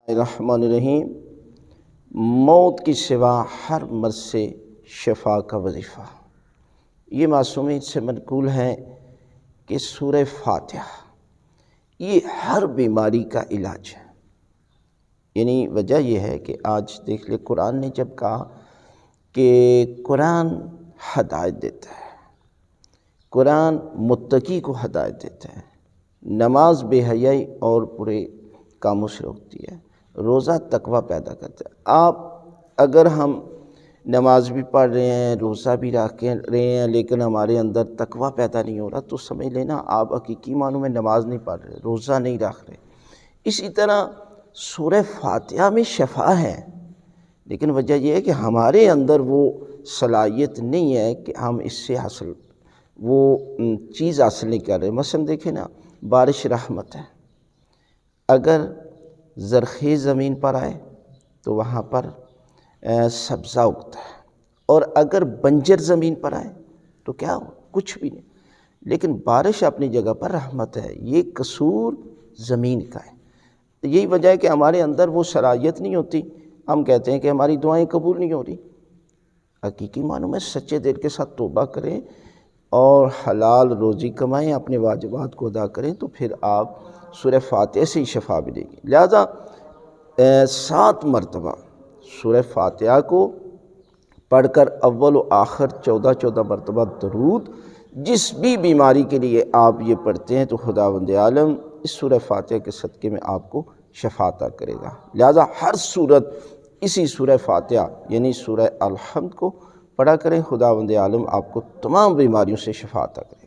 الرحمن الرحیم۔ موت کی سوا ہر مرض سے شفا کا وظیفہ، یہ معصومیت سے منقول ہے کہ سورہ فاتحہ یہ ہر بیماری کا علاج ہے۔ یعنی وجہ یہ ہے کہ آج دیکھ لے، قرآن نے جب کہا کہ قرآن ہدایت دیتا ہے، قرآن متقی کو ہدایت دیتا ہے، نماز بے حیائی اور برے کاموں سے روکتی ہے، روزہ تقوی پیدا کرتا ہے۔ آپ اگر ہم نماز بھی پڑھ رہے ہیں، روزہ بھی رکھ رہے ہیں، لیکن ہمارے اندر تقوی پیدا نہیں ہو رہا، تو سمجھ لینا آپ حقیقی معنوں میں نماز نہیں پڑھ رہے، روزہ نہیں رکھ رہے۔ اسی طرح سورہ فاتحہ میں شفا ہے، لیکن وجہ یہ ہے کہ ہمارے اندر وہ صلاحیت نہیں ہے کہ ہم اس سے وہ چیز حاصل نہیں کر رہے۔ مثلا دیکھیں نا، بارش رحمت ہے، اگر زرخیز زمین پر آئے تو وہاں پر سبزہ اگتا ہے، اور اگر بنجر زمین پر آئے تو کیا ہو؟ کچھ بھی نہیں۔ لیکن بارش اپنی جگہ پر رحمت ہے، یہ قصور زمین کا ہے۔ یہی وجہ ہے کہ ہمارے اندر وہ صلاحیت نہیں ہوتی، ہم کہتے ہیں کہ ہماری دعائیں قبول نہیں ہو رہی۔ حقیقی معنوں میں سچے دل کے ساتھ توبہ کریں اور حلال روزی کمائیں، اپنے واجبات کو ادا کریں، تو پھر آپ سورہ فاتحہ سے ہی شفا ملے گی۔ لہذا 7 مرتبہ سورہ فاتحہ کو پڑھ کر اول و آخر 14 مرتبہ درود، جس بھی بیماری کے لیے آپ یہ پڑھتے ہیں، تو خداوند عالم اس سورہ فاتحہ کے صدقے میں آپ کو شفا عطا کرے گا۔ لہذا ہر صورت اسی سورہ فاتحہ یعنی سورہ الحمد کو پڑھا کریں، خداوند عالم آپ کو تمام بیماریوں سے شفا عطا کرے گا۔